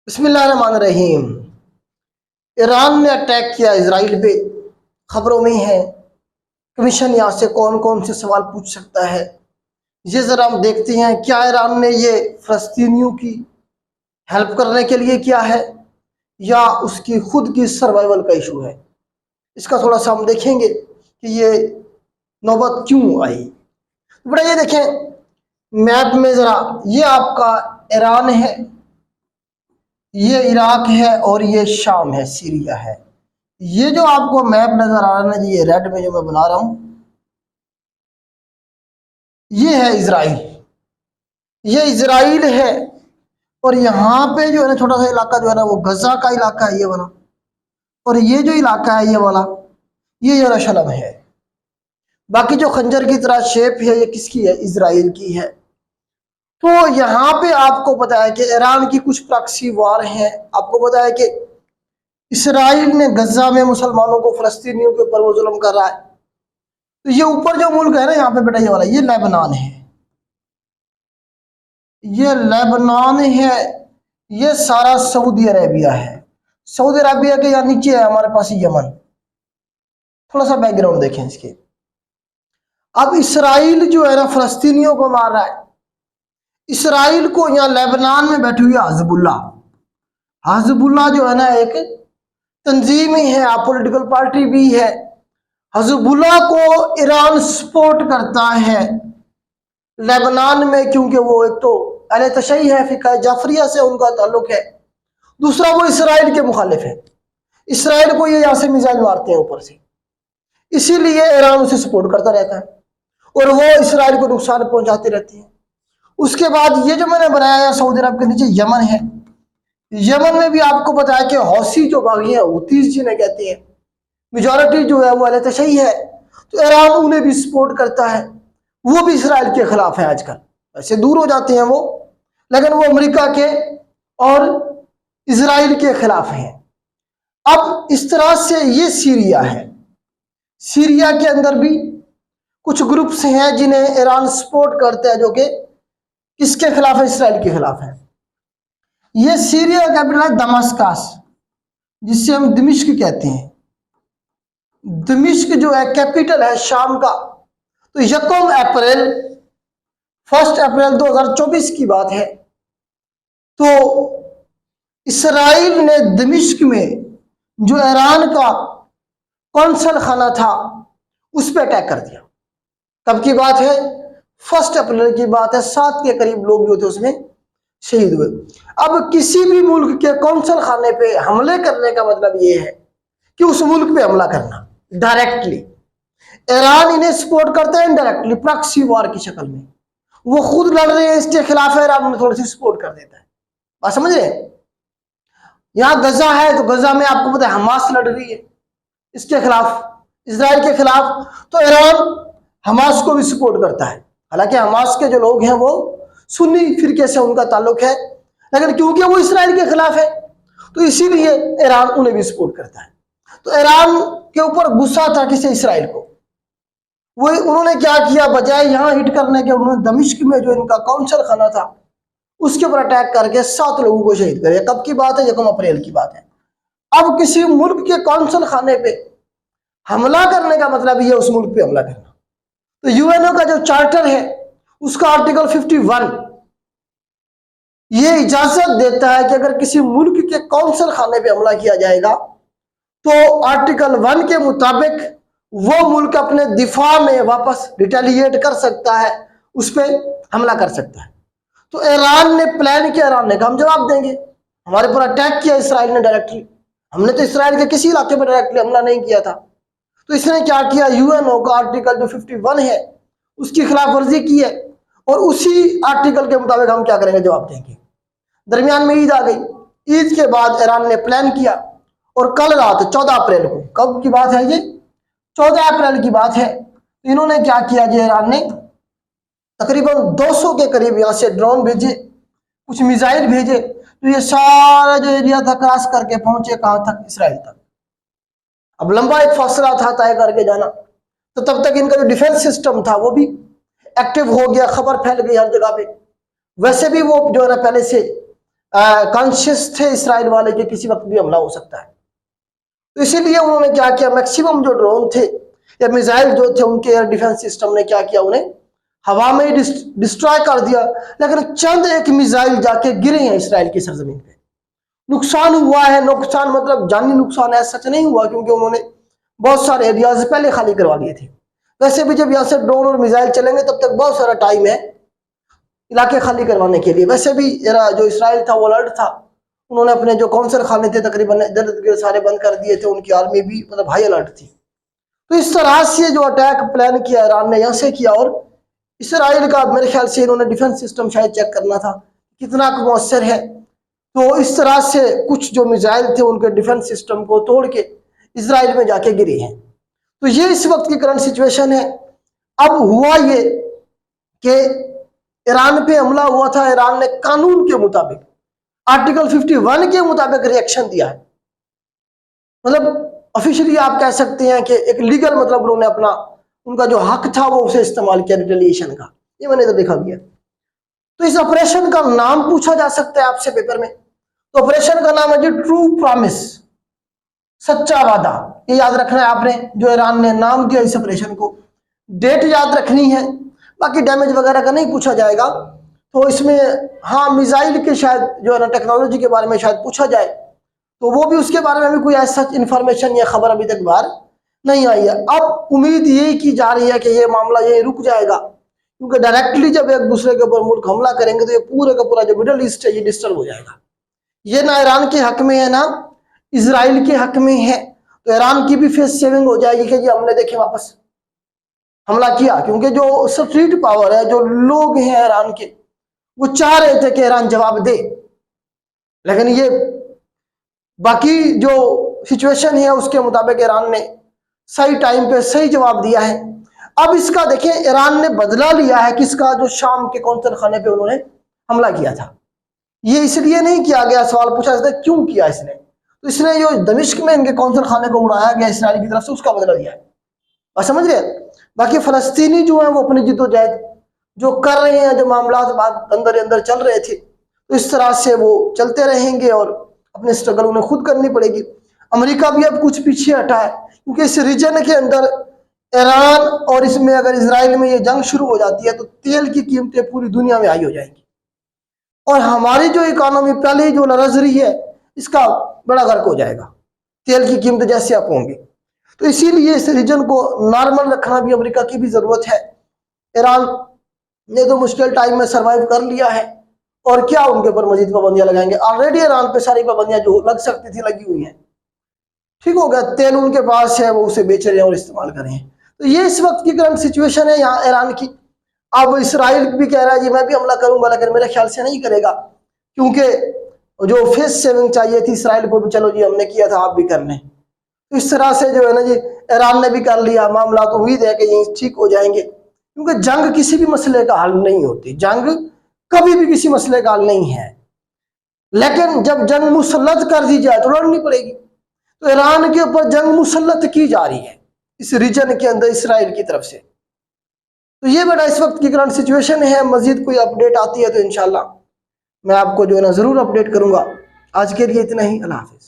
बिस्मिल्लाहिर्रहमानिर्रहीम। ईरान ने अटैक किया इसराइल पे, खबरों में है। कमीशन यहाँ से कौन कौन से सवाल पूछ सकता है, ये ज़रा हम देखते हैं। क्या ईरान ने ये फ़लस्तीनियों की हेल्प करने के लिए किया है या उसकी खुद की सर्वाइवल का इशू है? इसका थोड़ा सा हम देखेंगे कि ये नौबत क्यों आई। तो बड़ा ये देखें मैप में ज़रा, ये आपका ईरान है, ये इराक है और ये शाम है, सीरिया है। ये जो आपको मैप नजर आ रहा है ना जी, ये रेड में जो मैं बना रहा हूं, ये है इसराइल, ये इसराइल है। और यहाँ पे जो है ना छोटा सा इलाका जो है ना वो गजा का इलाका है, ये वाला। और ये जो इलाका है ये वाला, ये यरूशलेम है। बाकी जो खंजर की तरह शेप है ये किसकी है? इसराइल की है। तो यहाँ पे आपको पता है कि ईरान की कुछ प्रॉक्सी वार हैं। आपको पता है कि इसराइल ने गजा में मुसलमानों को, फलस्तीनियों के ऊपर वो जुल्म कर रहा है। तो ये ऊपर जो मुल्क है ना यहाँ पे बेटा, ये वाला, ये लेबनान है, ये लेबनान है। ये सारा सऊदी अरेबिया है। सऊदी अरेबिया के यहाँ नीचे है हमारे पास यमन। थोड़ा सा बैकग्राउंड देखें इसके। अब इसराइल जो है ना फलस्तीनियों को मार रहा है। इसराइल को यहाँ लेबनान में बैठी हुई हिजबुल्लाह, हिजबुल्लाह जो है ना एक तंजीम ही है, पॉलिटिकल पार्टी भी है। हिजबुल्लाह को ईरान सपोर्ट करता है लेबनान में, क्योंकि वो एक तो अहले तशय्युई है, फिका जाफरिया से उनका ताल्लुक है। दूसरा वो इसराइल के मुखालिफ है। इसराइल को ये यहाँ से मिसाइल मारते हैं ऊपर से, इसीलिए ईरान उसे सपोर्ट करता रहता है और वो इसराइल को नुकसान पहुंचाते रहती है। उसके बाद ये जो मैंने बनाया है सऊदी अरब के नीचे यमन है। यमन में भी आपको बताया कि हौसी जो बागी है, हूतीस जिन्हें कहते हैं, मेजॉरिटी जो है वो अहले तशय्युई है। तो ईरान उन्हें भी सपोर्ट करता है। वो भी इसराइल के खिलाफ है आजकल। ऐसे दूर हो जाते हैं वो, लेकिन वो अमेरिका के और इसराइल के खिलाफ हैं। अब इस तरह से ये सीरिया है। सीरिया के अंदर भी कुछ ग्रुप्स हैं जिन्हें ईरान सपोर्ट करता है, जो कि किसके खिलाफ है? इसराइल के खिलाफ है। ये सीरिया का कैपिटल है दमास्कस, जिससे हम दमिश्क कहते हैं। दमिश्क जो है कैपिटल है शाम का। तो 1 अप्रैल 2024 की बात है। तो इसराइल ने दमिश्क में जो ईरान का कौंसल खाना था उस पर अटैक कर दिया। कब की बात है? 1 अप्रैल की बात है। 7 के करीब लोग जो थे उसमें शहीद हुए। अब किसी भी मुल्क के कौंसल खाने पे हमले करने का मतलब यह है कि उस मुल्क पे हमला करना डायरेक्टली। ईरान इन्हें सपोर्ट करता है इनडायरेक्टली, प्रॉक्सी वॉर की शक्ल में। वो खुद लड़ रहे हैं इसके खिलाफ है, ईरान उन्हें थोड़ी सी सपोर्ट कर देता है। बात समझ रहे हैं? यहाँ गजा है तो गजा में आपको पता है हमास लड़ रही है इसके खिलाफ, इसराइल के खिलाफ। तो ईरान हमास को भी सपोर्ट करता है। हालांकि हमास के जो लोग हैं वो सुन्नी फिरके से उनका ताल्लुक है, लेकिन क्योंकि वो इसराइल के खिलाफ है तो इसीलिए ईरान उन्हें भी सपोर्ट करता है। तो ईरान के ऊपर गुस्सा था किसे? इसराइल को। वो उन्होंने क्या किया, बजाय यहां हिट करने के उन्होंने दमिश्क में जो इनका कौंसल खाना था उसके ऊपर अटैक करके 7 लोगों को शहीद कर दिया। कब की बात है? 1 अप्रैल की बात है। अब किसी मुल्क के कौंसल खाने पे हमला करने का मतलब ये उस मुल्क पे हमला करना। तो यूएनओ का जो चार्टर है उसका आर्टिकल 51 ये इजाजत देता है कि अगर किसी मुल्क के कौंसल खाने पे हमला किया जाएगा तो आर्टिकल 1 के मुताबिक वो मुल्क अपने दिफा में वापस रिटेलिएट कर सकता है, उस पर हमला कर सकता है। तो ईरान ने प्लान किया, ईरान ने कहा हम जवाब देंगे। हमारे पर अटैक किया इसराइल ने डायरेक्टली। हमने तो इसराइल के किसी इलाके पर डायरेक्टली हमला नहीं किया था। तो इसने क्या किया, यूएनओ का आर्टिकल जो 51 है उसकी खिलाफ वर्जी की है और उसी आर्टिकल के मुताबिक हम क्या करेंगे, जवाब देंगे। दरमियान में ईद आ गई। ईद के बाद ईरान ने प्लान किया और कल रात 14 अप्रैल को, कब की बात है ये? 14 अप्रैल की बात है। तो इन्होंने क्या किया जी, ईरान ने तकरीबन 200 के करीब यहाँ से ड्रोन भेजे, कुछ मिसाइल भेजे। तो ये सारा जो एरिया था क्रॉस करके पहुंचे कहां तक? इसराइल तक। अब लंबा एक फासला था तय करके जाना। तो तब तक इनका जो डिफेंस सिस्टम था वो भी एक्टिव हो गया, खबर फैल गई हर जगह पे। वैसे भी वो जो है ना पहले से कॉन्शियस थे इसराइल वाले कि किसी वक्त भी हमला हो सकता है। तो इसीलिए उन्होंने क्या किया, मैक्सिमम जो ड्रोन थे या मिसाइल जो थे उनके एयर डिफेंस सिस्टम ने क्या किया, उन्हें हवा में ही डिस्ट्रॉय कर दिया। लेकिन चंद एक मिसाइल जाके गिरे हैं इसराइल की सरजमीन पे। नुकसान हुआ है, नुकसान मतलब जानी नुकसान है सच नहीं हुआ, क्योंकि उन्होंने बहुत सारे एरियाज पहले खाली करवा लिए थे। वैसे भी जब यहाँ से ड्रोन और मिसाइल चलेंगे तब तक बहुत सारा टाइम है इलाके खाली करवाने के लिए। वैसे भी जो इसराइल था वो अलर्ट था, उन्होंने अपने जो कौंसल खाने थे तकरीबन इधर सारे बंद कर दिए थे, उनकी आर्मी भी मतलब हाई अलर्ट थी। तो इस तरह से जो अटैक प्लान किया ईरान ने यहाँ से किया, और इसराइल का मेरे ख्याल से इन्होंने डिफेंस सिस्टम शायद चेक करना था कितना मौसर है। तो इस तरह से कुछ जो मिसाइल थे उनके डिफेंस सिस्टम को तोड़ के इसराइल में जाके गिरे हैं। तो ये इस वक्त की करंट सिचुएशन है। अब हुआ ये कि ईरान पे हमला हुआ था, ईरान ने कानून के मुताबिक आर्टिकल 51 के मुताबिक रिएक्शन दिया है। मतलब ऑफिशियली आप कह सकते हैं कि एक लीगल मतलब उन्होंने अपना उनका जो हक था वो उसे इस्तेमाल किया रिटेलिएशन का। ये मैंने तो देखा भी है। तो इस ऑपरेशन का नाम पूछा जा सकता है आपसे पेपर में, तो ऑपरेशन का नाम है जी ट्रू प्रॉमिस, सच्चा वादा। ये याद रखना है आपने, जो ईरान ने नाम दिया इस ऑपरेशन को। डेट याद रखनी है, बाकी डैमेज वगैरह का नहीं पूछा जाएगा। तो इसमें हाँ मिसाइल के शायद जो है ना टेक्नोलॉजी के बारे में शायद पूछा जाए, तो वो भी उसके बारे में भी कोई ऐसा इंफॉर्मेशन या खबर अभी तक बाहर नहीं आई है। अब उम्मीद ये की जा रही है कि ये मामला ये रुक जाएगा, क्योंकि डायरेक्टली जब एक दूसरे के ऊपर मुल्क हमला करेंगे तो ये पूरे का पूरा जो मिडल ईस्ट है ये डिस्टर्ब हो जाएगा। ये ना ईरान के हक में है ना इसराइल के हक में है। तो ईरान की भी फेस सेविंग हो जाएगी कि जी हमने देखे वापस हमला किया, क्योंकि जो स्ट्रीट पावर है, जो लोग हैं ईरान के, वो चाह रहे थे कि ईरान जवाब दे। लेकिन ये बाकी जो सिचुएशन है उसके मुताबिक ईरान ने सही टाइम पे सही जवाब दिया है। अब इसका देखें, ईरान ने बदला लिया है किसका, जो शाम के कौंसल खाने पे उन्होंने हमला किया था। ये इसलिए नहीं किया गया, सवाल पूछा जाता है क्यों किया इसने, तो इसने जो दमिश्क में इनके कौंसल खाने को उड़ाया गया इसराइल की तरफ से, उसका बदला लिया है। और समझ रहे, बाकी फलस्तीनी जो है वो अपनी जिद्दोजहद जो कर रहे हैं, जो मामला अंदर अंदर चल रहे थे, तो इस तरह से वो चलते रहेंगे और अपनी स्ट्रगल उन्हें खुद करनी पड़ेगी। अमेरिका भी अब कुछ पीछे हटा है, क्योंकि इस रीजन के अंदर ईरान और इसमें अगर इसराइल में ये जंग शुरू हो जाती है तो तेल की कीमतें पूरी दुनिया में हाई हो जाएंगी, और हमारी जो इकोनॉमी पहले ही जो लरज रही है इसका बड़ा गर्क हो जाएगा तेल की कीमत जैसे आप होंगे। तो इसीलिए इस रीजन को नॉर्मल रखना भी अमेरिका की भी जरूरत है। ईरान ने तो मुश्किल टाइम में सरवाइव कर लिया है, और क्या उनके ऊपर मजीद पाबंदियां लगाएंगे। ऑलरेडी ईरान पे सारी पाबंदियां जो लग सकती थी लगी हुई हैं, ठीक हो गया, तेल उनके पास है, वो उसे बेच रहे हैं और इस्तेमाल कर रहे हैं। तो ये इस वक्त की करंट सिचुएशन है यहाँ ईरान की। अब इसराइल भी कह रहा है जी मैं भी हमला करूंगा, लेकिन मेरे ख्याल से नहीं करेगा, क्योंकि जो फेस सेविंग चाहिए थी इसराइल को भी, चलो जी हमने किया था आप भी कर लें। तो इस तरह से जो है ना जी ईरान ने भी कर लिया मामला, तो उम्मीद है कि ये ठीक हो जाएंगे, क्योंकि जंग किसी भी मसले का हल नहीं होती, जंग कभी भी किसी मसले का हल नहीं है। लेकिन जब जंग मुसल्लत कर दी जाए तो लड़नी पड़ेगी। तो ईरान के ऊपर जंग मुसल्लत की जा रही है इस रीजन के अंदर इसराइल की तरफ से। तो ये बेटा इस वक्त की करंट सिचुएशन है। मजीद कोई अपडेट आती है तो इंशाल्लाह मैं आपको जो है ना जरूर अपडेट करूंगा। आज के लिए इतना ही, अल्लाह हाफिज़।